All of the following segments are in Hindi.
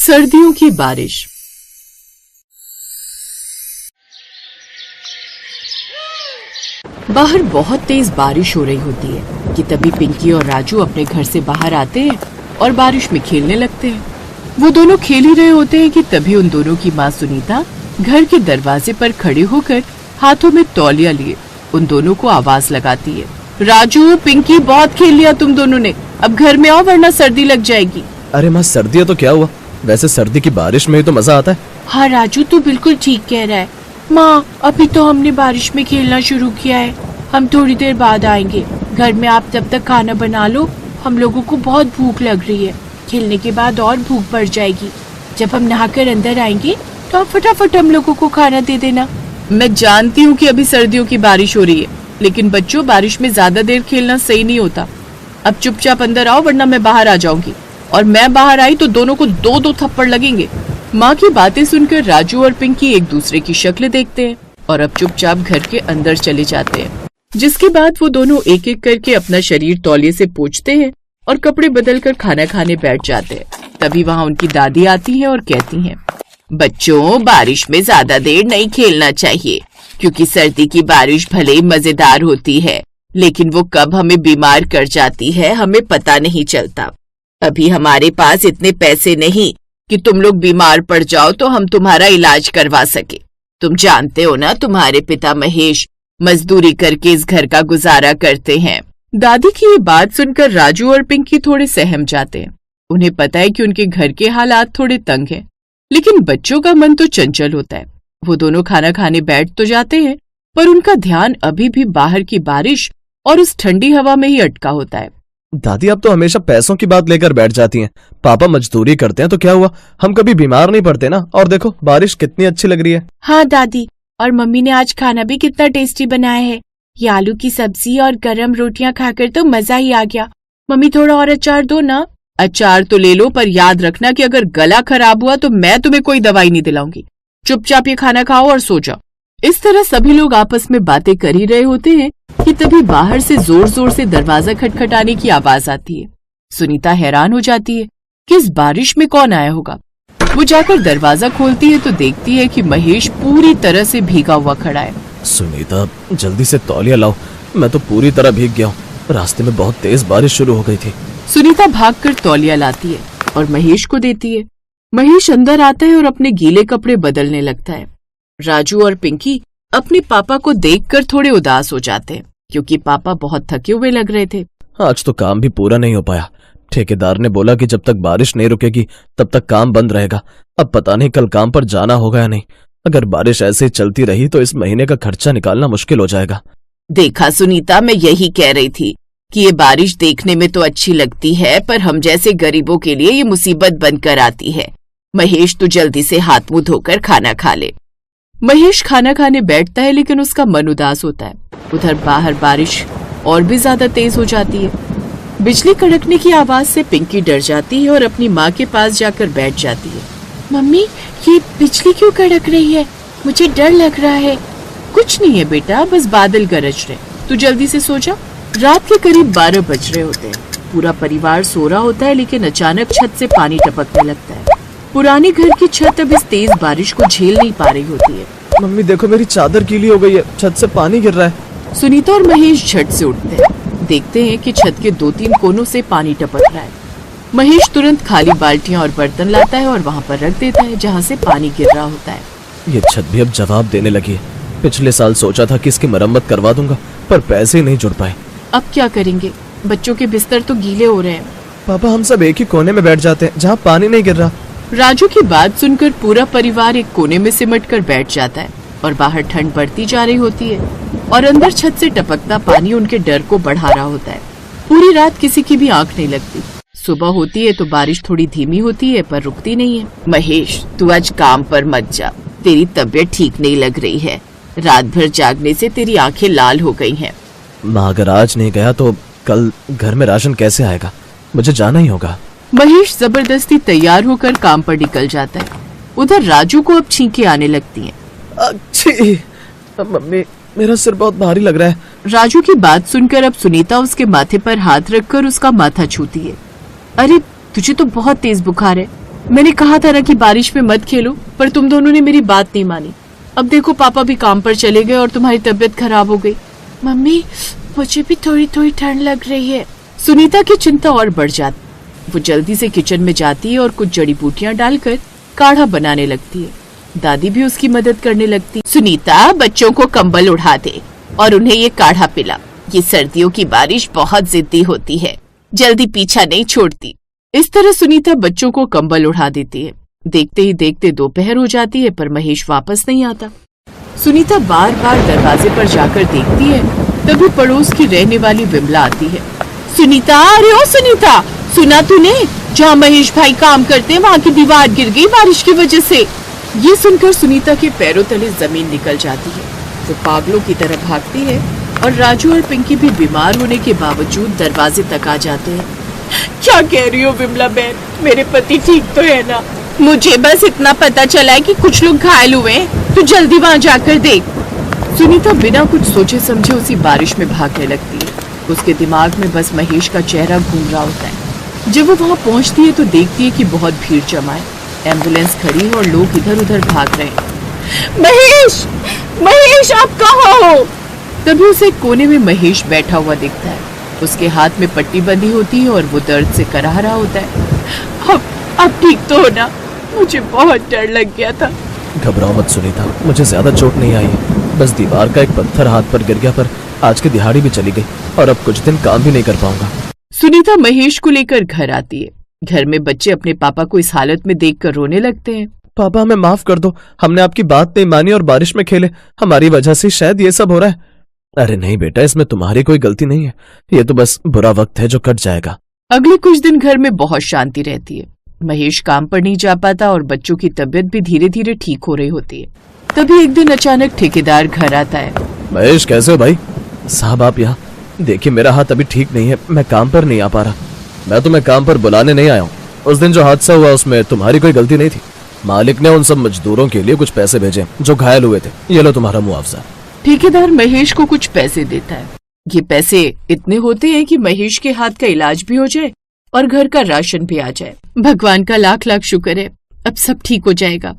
सर्दियों की बारिश। बाहर बहुत तेज बारिश हो रही होती है कि तभी पिंकी और राजू अपने घर से बाहर आते हैं और बारिश में खेलने लगते हैं। वो दोनों खेल ही रहे होते हैं कि तभी उन दोनों की माँ सुनीता घर के दरवाजे पर खड़े होकर हाथों में तौलिया लिए उन दोनों को आवाज लगाती है, राजू पिंकी बहुत खेल लिया तुम दोनों ने, अब घर में आओ वरना सर्दी लग जाएगी। अरे माँ सर्दी है तो क्या हुआ, वैसे सर्दी की बारिश में ही तो मजा आता है। हाँ राजू तू बिल्कुल ठीक कह रहा है। माँ अभी तो हमने बारिश में खेलना शुरू किया है, हम थोड़ी देर बाद आएंगे। घर में आप तब तक खाना बना लो, हम लोगों को बहुत भूख लग रही है। खेलने के बाद और भूख बढ़ जाएगी। जब हम नहाकर अंदर आएंगे तो आप फटाफट हम लोगों को खाना दे देना। मैं जानती हूँ कि अभी सर्दियों की बारिश हो रही है, लेकिन बच्चों बारिश में ज्यादा देर खेलना सही नहीं होता। अब चुपचाप अंदर आओ वरना मैं बाहर आ जाऊंगी, और मैं बाहर आई तो दोनों को दो दो थप्पड़ लगेंगे। माँ की बातें सुनकर राजू और पिंकी एक दूसरे की शक्ल देखते हैं और अब चुपचाप घर के अंदर चले जाते हैं। जिसके बाद वो दोनों एक एक करके अपना शरीर तौलिए से पोंछते हैं और कपड़े बदलकर खाना खाने बैठ जाते हैं। तभी वहाँ उनकी दादी आती है और कहती हैं, बच्चों बारिश में ज्यादा देर नहीं खेलना चाहिए, क्योंकि सर्दी की बारिश भले ही मजेदार होती है, लेकिन वो कब हमें बीमार कर जाती है हमें पता नहीं चलता। अभी हमारे पास इतने पैसे नहीं कि तुम लोग बीमार पड़ जाओ तो हम तुम्हारा इलाज करवा सके। तुम जानते हो ना तुम्हारे पिता महेश मजदूरी करके इस घर का गुजारा करते हैं। दादी की ये बात सुनकर राजू और पिंकी थोड़े सहम जाते हैं। उन्हें पता है कि उनके घर के हालात थोड़े तंग हैं, लेकिन बच्चों का मन तो चंचल होता है। वो दोनों खाना खाने बैठ तो जाते हैं, पर उनका ध्यान अभी भी बाहर की बारिश और उस ठंडी हवा में ही अटका होता है। दादी आप तो हमेशा पैसों की बात लेकर बैठ जाती हैं। पापा मजदूरी करते हैं तो क्या हुआ, हम कभी बीमार नहीं पड़ते ना। और देखो बारिश कितनी अच्छी लग रही है। हाँ दादी, और मम्मी ने आज खाना भी कितना टेस्टी बनाया है। ये आलू की सब्जी और गरम रोटियां खाकर तो मजा ही आ गया। मम्मी थोड़ा और अचार दो ना। अचार तो ले लो, पर याद रखना कि अगर गला खराब हुआ तो मैं तुम्हें कोई दवाई नहीं दिलाऊंगी। चुपचाप ये खाना खाओ और सो जाओ। इस तरह सभी लोग आपस में बातें कर ही रहे होते हैं कि तभी बाहर से जोर जोर से दरवाजा खटखटाने की आवाज आती है। सुनीता हैरान हो जाती है कि इस बारिश में कौन आया होगा। वो जाकर दरवाजा खोलती है तो देखती है कि महेश पूरी तरह से भीगा हुआ खड़ा है। सुनीता जल्दी से तौलिया लाओ, मैं तो पूरी तरह भीग गया हूँ। रास्ते में बहुत तेज बारिश शुरू हो गई थी। सुनीता भागकर तौलिया लाती है और महेश को देती है। महेश अंदर आता है और अपने गीले कपड़े बदलने लगता है। राजू और पिंकी अपने पापा को देखकर थोड़े उदास हो जाते हैं, क्योंकि पापा बहुत थके हुए लग रहे थे। आज तो काम भी पूरा नहीं हो पाया। ठेकेदार ने बोला कि जब तक बारिश नहीं रुकेगी तब तक काम बंद रहेगा। अब पता नहीं कल काम पर जाना होगा या नहीं। अगर बारिश ऐसे ही चलती रही तो इस महीने का खर्चा निकालना मुश्किल हो जाएगा। देखा सुनीता, मैं यही कह रही थी कि ये बारिश देखने में तो अच्छी लगती है, पर हम जैसे गरीबों के लिए ये मुसीबत बनकर आती है। महेश तू जल्दी से हाथ मुंह धोकर खाना खा ले। महेश खाना खाने बैठता है, लेकिन उसका मन उदास होता है। उधर बाहर बारिश और भी ज्यादा तेज हो जाती है। बिजली कड़कने की आवाज से पिंकी डर जाती है और अपनी माँ के पास जाकर बैठ जाती है। मम्मी ये बिजली क्यों कड़क रही है, मुझे डर लग रहा है। कुछ नहीं है बेटा, बस बादल गरज रहे, तू जल्दी से सो जा। रात के करीब 12 बज रहे होते हैं। पूरा परिवार सो रहा होता है, लेकिन अचानक छत से पानी टपकने लगता है। पुराने घर की छत अब इस तेज बारिश को झेल नहीं पा रही होती है। मम्मी देखो मेरी चादर गीली हो गई है, छत से पानी गिर रहा है। सुनीता और महेश झट से उठते हैं, देखते हैं कि छत के 2-3 कोनों से पानी टपक रहा है। महेश तुरंत खाली बाल्टियां और बर्तन लाता है और वहाँ पर रख देता है जहाँ से पानी गिर रहा होता है। ये छत भी अब जवाब देने लगी है। पिछले साल सोचा था कि इसकी मरम्मत करवा दूंगा, पर पैसे ही नहीं जुड़ पाए। अब क्या करेंगे, बच्चों के बिस्तर तो गीले हो रहे हैं। पापा हम सब एक ही कोने में बैठ जाते हैं जहाँ पानी नहीं गिर रहा। राजू की बात सुनकर पूरा परिवार एक कोने में सिमट कर बैठ जाता है और बाहर ठंड बढ़ती जा रही होती है और अंदर छत से टपकता पानी उनके डर को बढ़ा रहा होता है। पूरी रात किसी की भी आंख नहीं लगती। सुबह होती है तो बारिश थोड़ी धीमी होती है, पर रुकती नहीं है। महेश तू आज काम पर मत जा, तेरी तबीयत ठीक नहीं लग रही है। रात भर जागने से तेरी आंखें लाल हो गई हैं। माँ अगर आज नहीं गया तो कल घर में राशन कैसे आएगा, मुझे जाना ही होगा। महेश जबरदस्ती तैयार होकर काम पर निकल जाता है। उधर राजू को अब छींकें आने लगती हैं। अच्छी मम्मी मेरा सिर बहुत भारी लग रहा है। राजू की बात सुनकर अब सुनीता उसके माथे पर हाथ रखकर उसका माथा छूती है। अरे तुझे तो बहुत तेज बुखार है, मैंने कहा था ना कि बारिश में मत खेलो, पर तुम दोनों ने मेरी बात नहीं मानी। अब देखो पापा भी काम पर चले गए और तुम्हारी तबीयत खराब हो गई। मम्मी, मुझे भी थोड़ी थोड़ी ठंड लग रही है। सुनीता की चिंता और बढ़ जाती। वो जल्दी से किचन में जाती है और कुछ जड़ी बूटियां डालकर काढ़ा बनाने लगती है। दादी भी उसकी मदद करने लगती। सुनीता, बच्चों को कंबल उड़ा दे और उन्हें ये काढ़ा पिला। ये सर्दियों की बारिश बहुत जिद्दी होती है, जल्दी पीछा नहीं छोड़ती। इस तरह सुनीता बच्चों को कंबल उड़ा देती है। देखते ही देखते दोपहर हो जाती है, पर महेश वापस नहीं आता। सुनीता बार बार दरवाजे पर जाकर देखती है, तभी पड़ोस की रहने वाली विमला आती है। सुनीता, अरे ओ सुनीता, सुना तूने? जहाँ महेश भाई काम करते हैं वहाँ की दीवार गिर गई बारिश की वजह से। ये सुनकर सुनीता के पैरों तले जमीन निकल जाती है। वो पागलों की तरह भागती है और राजू और पिंकी भी बीमार होने के बावजूद दरवाजे तक आ जाते हैं। क्या कह रही हो विमला बहन, मेरे पति ठीक तो है ना? मुझे बस इतना पता चला है कि कुछ लोग घायल हुए हैं, तो जल्दी वहाँ जाकर देख। सुनीता बिना कुछ सोचे समझे उसी बारिश में भागने लगती है। उसके दिमाग में बस महेश का चेहरा घूम रहा होता है। जब वो वहाँ पहुँचती है तो देखती है कि बहुत भीड़ जमा है। एम्बुलेंस खड़ी है और लोग इधर उधर भाग रहे हैं। महेश, महेश, आप कहाँ हो? तभी उसे कोने में महेश बैठा हुआ दिखता है। उसके हाथ में पट्टी बंधी होती है और वो दर्द से कराह रहा होता है। अब ठीक तो हो ना? मुझे बहुत डर लग गया था। घबराओ मत सुनीता, मुझे ज्यादा चोट नहीं आई है। बस दीवार का एक पत्थर हाथ पर गिर गया, पर आज की दिहाड़ी भी चली गई और अब कुछ दिन काम भी नहीं कर पाऊंगा। सुनीता महेश को लेकर घर आती है। घर में बच्चे अपने पापा को इस हालत में देखकर रोने लगते हैं। पापा, हमें माफ कर दो, हमने आपकी बात नहीं मानी और बारिश में खेले। हमारी वजह से शायद ये सब हो रहा है। अरे नहीं बेटा, इसमें तुम्हारी कोई गलती नहीं है। ये तो बस बुरा वक्त है जो कट जाएगा। अगले कुछ दिन घर में बहुत शांति रहती है। महेश काम पर नहीं जा पाता और बच्चों की तबीयत भी धीरे धीरे ठीक हो रही होती है। तभी एक दिन अचानक ठेकेदार घर आता है। महेश, कैसे हो भाई? साहब आप यहाँ देखिए, मेरा हाथ अभी ठीक नहीं है, मैं काम पर नहीं आ पा रहा। मैं तुम्हें काम पर बुलाने नहीं आया हूँ। उस दिन जो हादसा हुआ उसमें तुम्हारी कोई गलती नहीं थी। मालिक ने उन सब मजदूरों के लिए कुछ पैसे भेजे जो घायल हुए थे। ये लो तुम्हारा मुआवजा। ठेकेदार महेश को कुछ पैसे देता है। ये पैसे इतने होते हैं कि महेश के हाथ का इलाज भी हो जाए और घर का राशन भी आ जाए। भगवान का लाख लाख शुक्र है, अब सब ठीक हो जाएगा।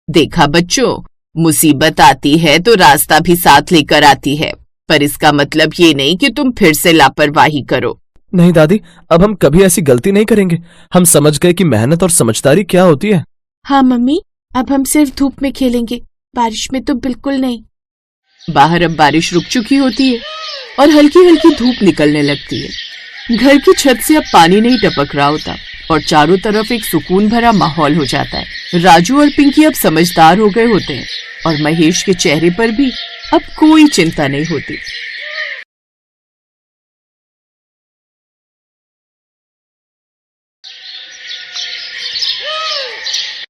देखा बच्चों, मुसीबत आती है तो रास्ता भी साथ लेकर आती है, पर इसका मतलब ये नहीं कि तुम फिर से लापरवाही करो। नहीं दादी, अब हम कभी ऐसी गलती नहीं करेंगे। हम समझ गए कि मेहनत और समझदारी क्या होती है। हाँ मम्मी, अब हम सिर्फ धूप में खेलेंगे, बारिश में तो बिल्कुल नहीं। बाहर अब बारिश रुक चुकी होती है और हल्की हल्की धूप निकलने लगती है। घर की छत से अब पानी नहीं टपक रहा होता और चारों तरफ एक सुकून भरा माहौल हो जाता है। राजू और पिंकी अब समझदार हो गए होते हैं और महेश के चेहरे पर भी अब कोई चिंता नहीं होती।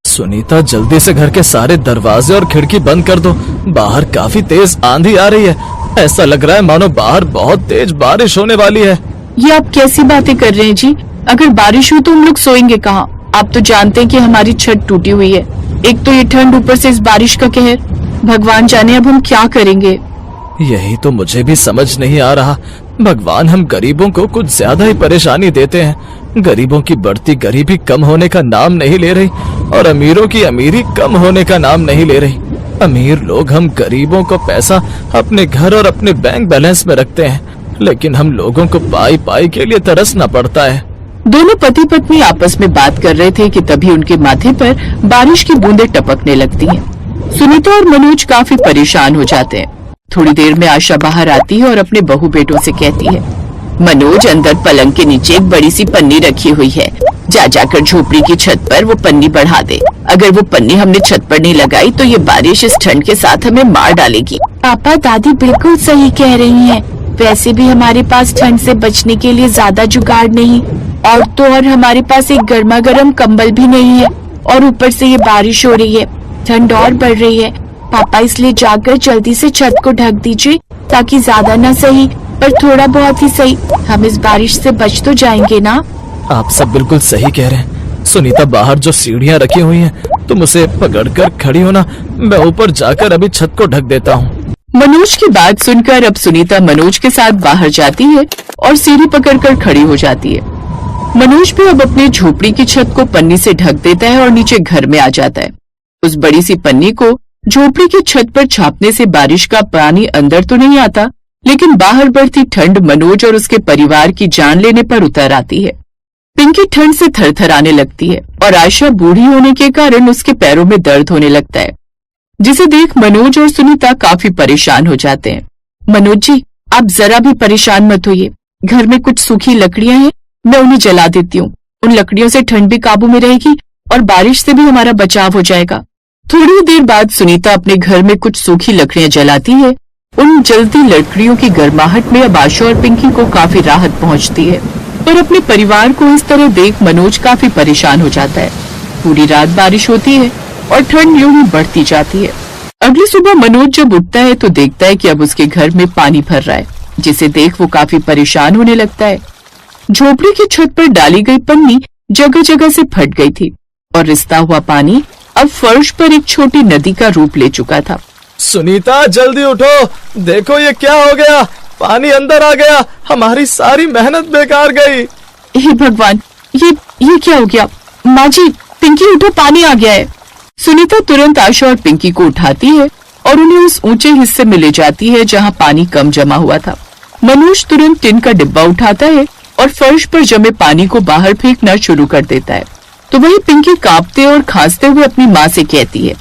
सुनीता, जल्दी से घर के सारे दरवाजे और खिड़की बंद कर दो। बाहर काफी तेज आंधी आ रही है। ऐसा लग रहा है मानो बाहर बहुत तेज बारिश होने वाली है। ये आप कैसी बातें कर रहे हैं जी? अगर बारिश हो तो हम लोग सोएंगे कहाँ? आप तो जानते हैं कि हमारी छत टूटी हुई है। एक तो ये ठंड, ऊपर से इस बारिश का कहर। भगवान जाने अब हम क्या करेंगे। यही तो मुझे भी समझ नहीं आ रहा। भगवान हम गरीबों को कुछ ज्यादा ही परेशानी देते हैं। गरीबों की बढ़ती गरीबी कम होने का नाम नहीं ले रही और अमीरों की अमीरी कम होने का नाम नहीं ले रही। अमीर लोग हम गरीबों को पैसा अपने घर और अपने बैंक बैलेंस में रखते हैं, लेकिन हम लोगों को पाई पाई के लिए तरसना पड़ता है। दोनों पति पत्नी आपस में बात कर रहे थे कि तभी उनके माथे पर बारिश की बूंदें टपकने लगती हैं। सुनीता और मनोज काफी परेशान हो जाते हैं। थोड़ी देर में आशा बाहर आती है और अपने बहू बेटों से कहती है, मनोज, अंदर पलंग के नीचे एक बड़ी सी पन्नी रखी हुई है, जा जाकर झोपड़ी की छत पर वो पन्नी बढ़ा दे। अगर वो पन्नी हमने छत पर नहीं लगाई तो ये बारिश इस ठंड के साथ हमें मार डालेगी। पापा दादी बिल्कुल सही कह रही हैं। वैसे भी हमारे पास ठंड से बचने के लिए ज्यादा जुगाड़ नहीं, और तो और हमारे पास एक गर्मा गर्म कंबल भी नहीं है, और ऊपर से ये बारिश हो रही है, ठंड और बढ़ रही है। पापा इसलिए जाकर जल्दी से छत को ढक दीजिए, ताकि ज्यादा ना सही पर थोड़ा बहुत ही सही हम इस बारिश से बच तो जाएंगे ना। आप सब बिल्कुल सही कह रहे हैं। सुनीता, बाहर जो सीढ़ियाँ रखी हुई हैं, तुम उसे पकड़कर खड़ी होना, मैं ऊपर जाकर अभी छत को ढक देता हूँ। मनोज की बात सुनकर अब सुनीता मनोज के साथ बाहर जाती है और सीढ़ी पकड़कर खड़ी हो जाती है। मनोज भी अब अपनी झोपड़ी की छत को पन्नी से ढक देता है और नीचे घर में आ जाता है। उस बड़ी सी पन्नी को झोपड़ी की छत पर छापने से बारिश का पानी अंदर तो नहीं आता, लेकिन बाहर बढ़ती ठंड मनोज और उसके परिवार की जान लेने पर उतर आती है। पिंकी ठंड से थरथराने लगती है और आयशा बूढ़ी होने के कारण उसके पैरों में दर्द होने लगता है, जिसे देख मनोज और सुनीता काफी परेशान हो जाते हैं। मनोज जी, आप जरा भी परेशान मत होइए, घर में कुछ सूखी लकड़ियां हैं, मैं उन्हें जला देती हूँ। उन लकड़ियों से ठंड भी काबू में रहेगी और बारिश से भी हमारा बचाव हो जाएगा। थोड़ी देर बाद सुनीता अपने घर में कुछ सूखी लकड़ियां जलाती है। उन जलती लकड़ियों की गर्माहट में अब आशा और पिंकी को काफी राहत पहुंचती है, पर अपने परिवार को इस तरह देख मनोज काफी परेशान हो जाता है। पूरी रात बारिश होती है और ठंड यूं ही बढ़ती जाती है। अगली सुबह मनोज जब उठता है तो देखता है कि अब उसके घर में पानी भर रहा है, जिसे देख वो काफी परेशान होने लगता है। झोपड़ी की छत पर डाली गई पन्नी जगह जगह से फट गई थी और रिसता हुआ पानी अब फर्श पर एक छोटी नदी का रूप ले चुका था। सुनीता जल्दी उठो, देखो ये क्या हो गया, पानी अंदर आ गया, हमारी सारी मेहनत बेकार गई। हे भगवान, ये क्या हो गया? माँ जी, पिंकी उठो, पानी आ गया है। सुनीता तुरंत आशा और पिंकी को उठाती है और उन्हें उस ऊंचे हिस्से में ले जाती है जहाँ पानी कम जमा हुआ था। मनोज तुरंत टिन का डिब्बा उठाता है और फर्श पर जमे पानी को बाहर फेंकना शुरू कर देता है। तो वही पिंकी कांपते और खांसते हुए अपनी माँ से कहती है,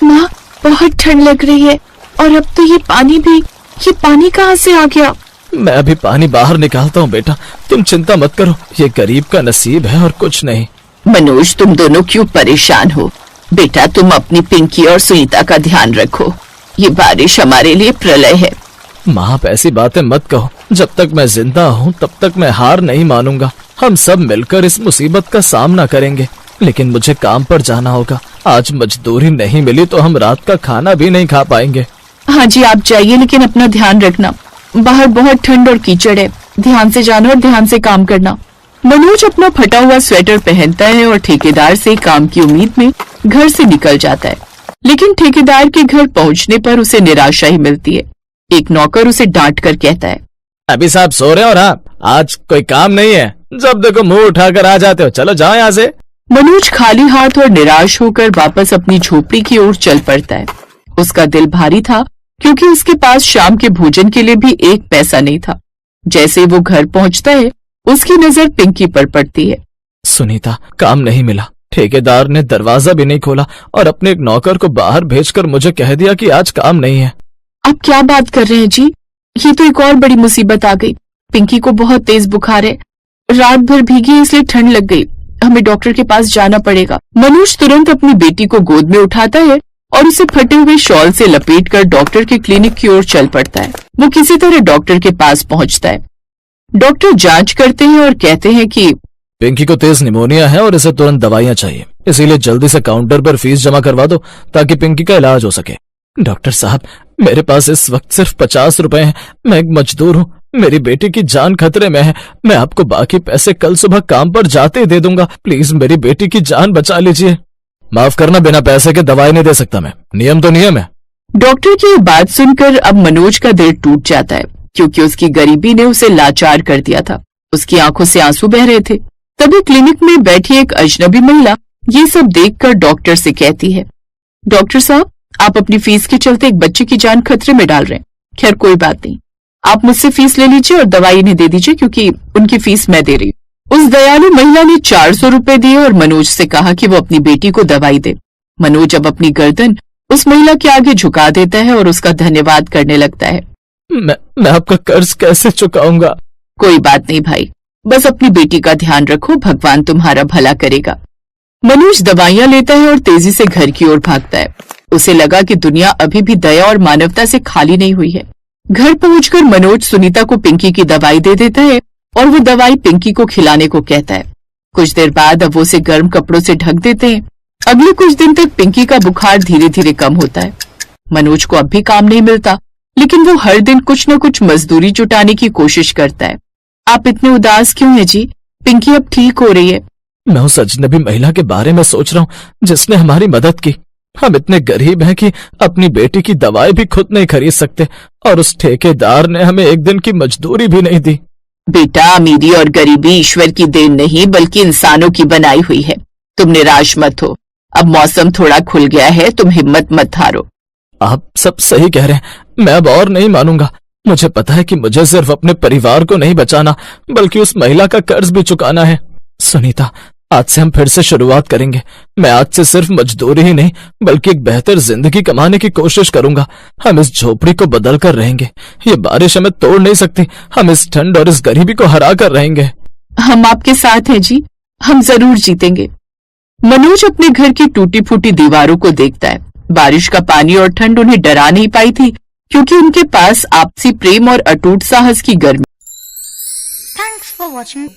माँ, बहुत ठंड लग रही है और अब तो ये पानी कहाँ से आ गया? मैं अभी पानी बाहर निकालता हूँ बेटा, तुम चिंता मत करो, ये गरीब का नसीब है और कुछ नहीं। मनोज, तुम दोनों क्यों परेशान हो? बेटा, तुम अपनी पिंकी और सुनीता का ध्यान रखो, ये बारिश हमारे लिए प्रलय है। माँ, आप ऐसी बातें मत कहो, जब तक मैं जिंदा हूँ तब तक मैं हार नहीं मानूंगा। हम सब मिलकर इस मुसीबत का सामना करेंगे, लेकिन मुझे काम पर जाना होगा। आज मजदूरी नहीं मिली तो हम रात का खाना भी नहीं खा पाएंगे। हाँ जी, आप जाइए, लेकिन अपना ध्यान रखना, बाहर बहुत ठंड और कीचड़ है। ध्यान से जाना और ध्यान से काम करना। मनोज अपना फटा हुआ स्वेटर पहनता है और ठेकेदार से काम की उम्मीद में घर से निकल जाता है, लेकिन ठेकेदार के घर पहुंचने पर उसे निराशा ही मिलती है। एक नौकर उसे डांट कर कहता है, अभी साहब सो रहे हो और आप आज कोई काम नहीं है, जब देखो मुंह उठाकर आ जाते हो, चलो जाओ यहाँ से। मनोज खाली हाथ और निराश होकर वापस अपनी झोपड़ी की ओर चल पड़ता है। उसका दिल भारी था क्योंकि उसके पास शाम के भोजन के लिए भी एक पैसा नहीं था। जैसे वो घर पहुंचता है उसकी नजर पिंकी पर पड़ती है। सुनीता, काम नहीं मिला, ठेकेदार ने दरवाजा भी नहीं खोला और अपने एक नौकर को बाहर भेजकर मुझे कह दिया कि आज काम नहीं है। आप क्या बात कर रहे हैं जी? ये तो एक और बड़ी मुसीबत आ गई। पिंकी को बहुत तेज बुखार है, रात भर भीगी इसलिए ठंड लग गई, हमें डॉक्टर के पास जाना पड़ेगा। मनोज तुरंत अपनी बेटी को गोद में उठाता है और उसे फटे हुए शॉल से लपेटकर डॉक्टर के क्लिनिक की ओर चल पड़ता है। वो किसी तरह डॉक्टर के पास पहुंचता है। डॉक्टर जांच करते हैं और कहते हैं कि पिंकी को तेज निमोनिया है और इसे तुरंत दवाइयां चाहिए, इसीलिए जल्दी से काउंटर पर फीस जमा करवा दो ताकि पिंकी का इलाज हो सके। डॉक्टर साहब, मेरे पास इस वक्त सिर्फ 50 रुपए हैं, मैं एक मजदूर हूँ, मेरी बेटी की जान खतरे में है, मैं आपको बाकी पैसे कल सुबह काम पर जाते ही दे दूंगा, प्लीज मेरी बेटी की जान बचा लीजिए। माफ करना, बिना पैसे के दवाई नहीं दे सकता मैं, नियम तो नियम है। डॉक्टर की बात सुनकर अब मनोज का दिल टूट जाता है, क्योंकि उसकी गरीबी ने उसे लाचार कर दिया था। उसकी आंखों से आंसू बह रहे थे। तभी क्लिनिक में बैठी एक अजनबी महिला ये सब देखकर डॉक्टर से कहती है, डॉक्टर साहब, आप अपनी फीस के चलते एक बच्चे की जान खतरे में डाल रहे हैं। खैर कोई बात नहीं, आप मुझसे फीस ले लीजिए और दवाई इन्हें दे दीजिए, क्योंकि उनकी फीस मैं दे रही हूँ। उस दयालु महिला ने 400 रुपए दिए और मनोज से कहा कि वो अपनी बेटी को दवाई दे। मनोज अब अपनी गर्दन उस महिला के आगे झुका देता है और उसका धन्यवाद करने लगता है। मैं आपका कर्ज कैसे चुकाऊंगा? कोई बात नहीं भाई, बस अपनी बेटी का ध्यान रखो, भगवान तुम्हारा भला करेगा। मनोज दवाइयां लेता है और तेजी से घर की ओर भागता है। उसे लगा कि दुनिया अभी भी दया और मानवता से खाली नहीं हुई है। घर पहुंचकर मनोज सुनीता को पिंकी की दवाई दे देता है और वो दवाई पिंकी को खिलाने को कहता है। कुछ देर बाद अब वो उसे गर्म कपड़ों से ढक देते हैं। अगले कुछ दिन तक पिंकी का बुखार धीरे धीरे कम होता है। मनोज को अब भी काम नहीं मिलता, लेकिन वो हर दिन कुछ न कुछ मजदूरी जुटाने की कोशिश करता है। आप इतने उदास क्यों हैं जी? पिंकी अब ठीक हो रही है। मैं उस अजनबी महिला के बारे में सोच रहा हूँ जिसने हमारी मदद की। हम इतने गरीब हैं कि अपनी बेटी की दवाई भी खुद नहीं खरीद सकते और उस ठेकेदार ने हमें एक दिन की मजदूरी भी नहीं दी। बेटा, अमीरी और गरीबी ईश्वर की देन नहीं बल्कि इंसानों की बनाई हुई है। तुम निराश मत हो। अब मौसम थोड़ा खुल गया है, तुम हिम्मत मत हारो। आप सब सही कह रहे हैं, मैं अब और नहीं मानूंगा। मुझे पता है कि मुझे सिर्फ अपने परिवार को नहीं बचाना बल्कि उस महिला का कर्ज भी चुकाना है। सुनीता, आज से हम फिर से शुरुआत करेंगे। मैं आज से सिर्फ मजदूरी ही नहीं बल्कि एक बेहतर जिंदगी कमाने की कोशिश करूंगा। हम इस झोपड़ी को बदल कर रहेंगे। ये बारिश हमें तोड़ नहीं सकती। हम इस ठंड और इस गरीबी को हरा कर रहेंगे। हम आपके साथ हैं जी, हम जरूर जीतेंगे। मनोज अपने घर की टूटी फूटी दीवारों को देखता है। बारिश का पानी और ठंड उन्हें डरा नहीं पाई थी, क्योंकि उनके पास आपसी प्रेम और अटूट साहस की गर्मी। Thanks for watching.